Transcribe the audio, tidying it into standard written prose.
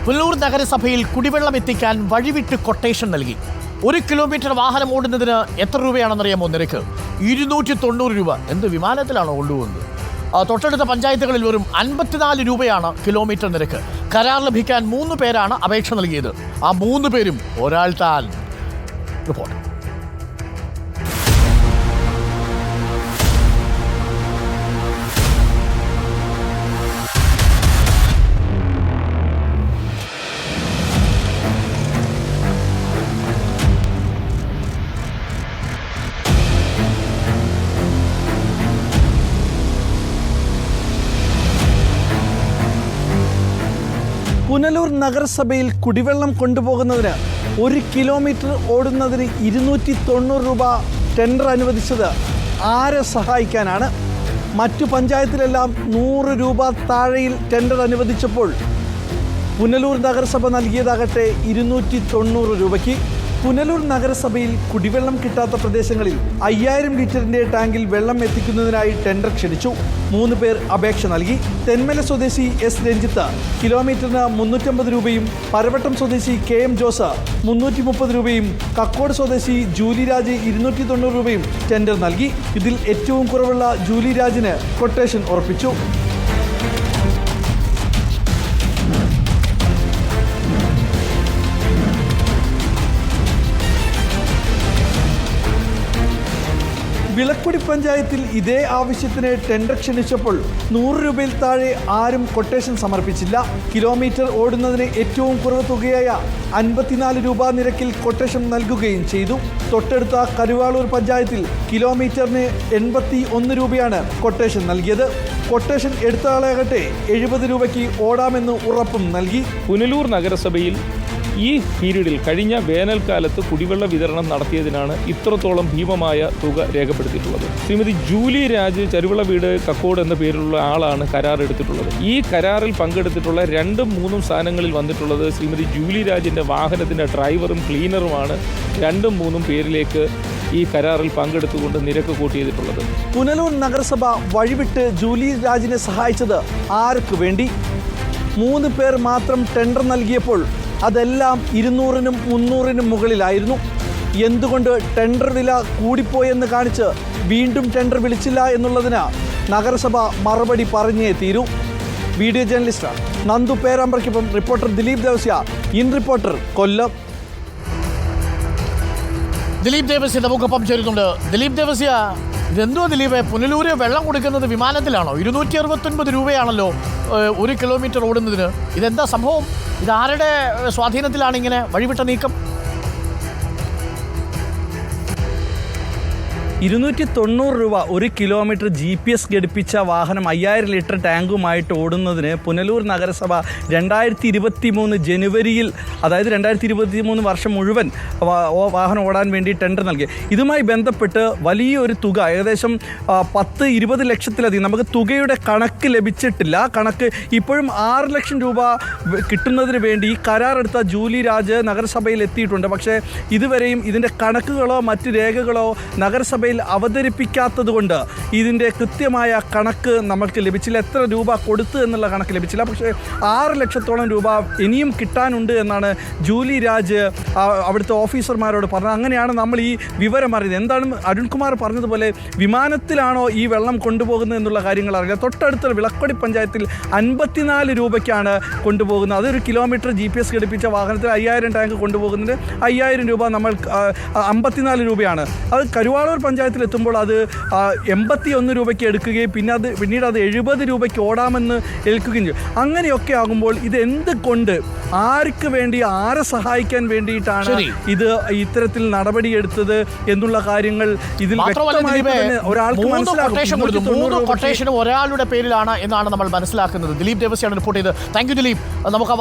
പുനലൂർ നഗരസഭയിൽ കുടിവെള്ളം എത്തിക്കാൻ വഴിവിട്ട് കൊട്ടേഷൻ നൽകി. 1 കിലോമീറ്റർ വാഹനം ഓടുന്നതിന് എത്ര രൂപയാണെന്നറിയാമോ നിരക്ക്? 290 രൂപ. എന്ത് വിമാനത്തിലാണോ കൊണ്ടുപോകുന്നത്? തൊട്ടടുത്ത പഞ്ചായത്തുകളിൽ വെറും 54 രൂപയാണ് കിലോമീറ്റർ നിരക്ക്. കരാർ ലഭിക്കാൻ 3 പേരാണ് അപേക്ഷ നൽകിയത്. ആ 3 പേരും ഒരാൾ താൻ. റിപ്പോർട്ട്. പുനലൂർ നഗരസഭയിൽ കുടിവെള്ളം കൊണ്ടുപോകുന്നതിന് 1 കിലോമീറ്റർ ഓടുന്നതിന് 290 രൂപ ടെൻഡർ അനുവദിച്ചത് ആരെ സഹായിക്കാനാണ്? മറ്റു പഞ്ചായത്തിലെല്ലാം 100 രൂപ താഴെയിൽ ടെൻഡർ അനുവദിച്ചപ്പോൾ പുനലൂർ നഗരസഭ നൽകിയതാകട്ടെ 290 രൂപയ്ക്ക്. പുനലൂർ നഗരസഭയിൽ കുടിവെള്ളം കിട്ടാത്ത പ്രദേശങ്ങളിൽ 5000 ലിറ്ററിൻ്റെ ടാങ്കിൽ വെള്ളം എത്തിക്കുന്നതിനായി ടെൻഡർ ക്ഷണിച്ചു. 3 പേർ അപേക്ഷ നൽകി. തെന്മല സ്വദേശി എസ് രഞ്ജിത്ത് കിലോമീറ്ററിന് 350 രൂപയും, പരവട്ടം സ്വദേശി KM ജോസ് 330 രൂപയും, കക്കോട് സ്വദേശി ജൂലി രാജ് 290 രൂപയും ടെൻഡർ നൽകി. ഇതിൽ ഏറ്റവും കുറവുള്ള ജൂലി രാജിന് കൊട്ടേഷൻ ഉറപ്പിച്ചു. വിളക്കുടി പഞ്ചായത്തിൽ ഇതേ ആവശ്യത്തിന് ടെൻഡർ ക്ഷണിച്ചപ്പോൾ 100 രൂപയിൽ താഴെ ആരും കൊട്ടേഷൻ സമർപ്പിച്ചില്ല. കിലോമീറ്റർ ഓടുന്നതിന് ഏറ്റവും കുറവ് തുകയായ 54 രൂപ നിരക്കിൽ കൊട്ടേഷൻ നൽകുകയും ചെയ്തു. തൊട്ടടുത്ത കരുവാളൂർ പഞ്ചായത്തിൽ കിലോമീറ്ററിന് 81 രൂപയാണ് കൊട്ടേഷൻ നൽകിയത്. കൊട്ടേഷൻ എടുത്ത ആളാകട്ടെ 70 രൂപയ്ക്ക് ഓടാമെന്ന് ഉറപ്പും നൽകി. പുനലൂർ നഗരസഭയിൽ ഈ പീരീഡിൽ കഴിഞ്ഞ വേനൽക്കാലത്ത് കുടിവെള്ള വിതരണം നടത്തിയതിനാണ് ഇത്രത്തോളം ഭീമമായ തുക രേഖപ്പെടുത്തിയിട്ടുള്ളത്. ശ്രീമതി ജൂലി രാജ് ചരുവിള വീട് കക്കോട് എന്ന പേരിലുള്ള ആളാണ് കരാർ എടുത്തിട്ടുള്ളത്. ഈ കരാറിൽ പങ്കെടുത്തിട്ടുള്ള 2ഉം 3ഉം സ്ഥാനങ്ങളിൽ വന്നിട്ടുള്ളത് ശ്രീമതി ജൂലി രാജിൻ്റെ വാഹനത്തിൻ്റെ ഡ്രൈവറും ക്ലീനറുമാണ് 2ഉം 3ഉം പേരിലേക്ക് ഈ കരാറിൽ പങ്കെടുത്തുകൊണ്ട് നിരക്ക് കൂട്ടിയതിട്ടുള്ളത്. പുനലൂർ നഗരസഭ വഴിവിട്ട് ജൂലി രാജിനെ സഹായിച്ചത് ആർക്ക് വേണ്ടി? 3 പേർ മാത്രം ടെൻഡർ നൽകിയപ്പോൾ അതെല്ലാം 200-നും 300-നും മുകളിലായിരുന്നു. എന്തുകൊണ്ട് ടെൻഡർ വില കൂടിപ്പോയെന്ന് കാണിച്ച് വീണ്ടും ടെൻഡർ വിളിച്ചില്ല എന്നുള്ളതിന് നഗരസഭ മറുപടി പറഞ്ഞേ തീരൂ. വീഡിയോ ജേർണലിസ്റ്റ് നന്ദു പേരാമ്പ്രയ്ക്കൊപ്പം reporter Dileep Devasya, in reporter, Kollam. Dileep Devasya നമുക്കൊപ്പം ചേരുന്നുണ്ട്. ദിലീപ് ദേവസ്യ, ഇതെന്തോ ദിലീപ്, പുനലൂര് വെള്ളം കൊടുക്കുന്നത് വിമാനത്തിലാണോ? 269 രൂപയാണല്ലോ 1 കിലോമീറ്റർ ഓടുന്നതിന്. ഇതെന്താ സംഭവം? ഇതാരുടെ സ്വാധീനത്തിലാണ് ഇങ്ങനെ വഴിവിട്ട നീക്കം? 290 രൂപ 1 കിലോമീറ്റർ GPS ഘടിപ്പിച്ച വാഹനം 5000 ലിറ്റർ ടാങ്കുമായിട്ട് ഓടുന്നതിന് പുനലൂർ നഗരസഭ 2023 ജനുവരിയിൽ, അതായത് 2023 വർഷം മുഴുവൻ വാഹനം ഓടാൻ വേണ്ടി ടെൻഡർ നൽകി. ഇതുമായി ബന്ധപ്പെട്ട് വലിയൊരു തുക, ഏകദേശം 10-20 ലക്ഷത്തിലധികം, നമുക്ക് തുകയുടെ കണക്ക് ലഭിച്ചിട്ടില്ല. കണക്ക് ഇപ്പോഴും 6 ലക്ഷം രൂപ കിട്ടുന്നതിന് വേണ്ടി കരാറെടുത്ത ജൂലി രാജ് നഗരസഭയിൽ എത്തിയിട്ടുണ്ട്. പക്ഷേ ഇതുവരെയും ഇതിൻ്റെ കണക്കുകളോ മറ്റ് രേഖകളോ നഗരസഭയിൽ അവതരിപ്പിക്കാത്തത് കൊണ്ട് ഇതിൻ്റെ കൃത്യമായ കണക്ക് നമുക്ക് ലഭിച്ചില്ല. എത്ര രൂപ കൊടുത്തു എന്നുള്ള കണക്ക് ലഭിച്ചില്ല. പക്ഷേ 6 ലക്ഷത്തോളം രൂപ ഇനിയും കിട്ടാനുണ്ട് എന്നാണ് ജൂലി രാജ് അവിടുത്തെ ഓഫീസർമാരോട് പറഞ്ഞത്. അങ്ങനെയാണ് നമ്മൾ ഈ വിവരം അറിയുന്നത്. എന്താണ് അരുൺകുമാർ പറഞ്ഞതുപോലെ വിമാനത്തിലാണോ ഈ വെള്ളം കൊണ്ടുപോകുന്നത് എന്നുള്ള കാര്യങ്ങൾ അറിയില്ല. തൊട്ടടുത്ത വിളക്കുടി പഞ്ചായത്തിൽ 54 രൂപയ്ക്കാണ് കൊണ്ടുപോകുന്നത്. അതൊരു കിലോമീറ്റർ GPS ഘടിപ്പിച്ച വാഹനത്തിൽ 5000 ടാങ്ക് കൊണ്ടുപോകുന്നതിന് 5000 രൂപ, നമ്മൾ 54 രൂപയാണ്. അത് കരുവാളൂർ പഞ്ചായത്തിലെത്തുമ്പോൾ അത് 81 രൂപയ്ക്ക് എടുക്കുകയും പിന്നീട് അത് 70 രൂപയ്ക്ക് ഓടാമെന്ന് ഏൽക്കുകയും ചെയ്യും. അങ്ങനെയൊക്കെ ആകുമ്പോൾ ഇത് എന്തുകൊണ്ട്, ആർക്ക് വേണ്ടി, ആരെ സഹായിക്കാൻ വേണ്ടിയിട്ടാണ് ഇത് ഇത്തരത്തിൽ നടപടിയെടുത്തത് എന്നുള്ള കാര്യങ്ങൾ ഇതിൽ ഒരാൾക്ക് മനസ്സിലാക്കും. കൊട്ടേഷനും ഒരാളുടെ പേരിലാണ് എന്നാണ് നമ്മൾ മനസ്സിലാക്കുന്നത്. ദിലീപ് ദേവസ്യാണ് റിപ്പോർട്ട് ചെയ്ത്. Thank you Dileep. നമുക്ക്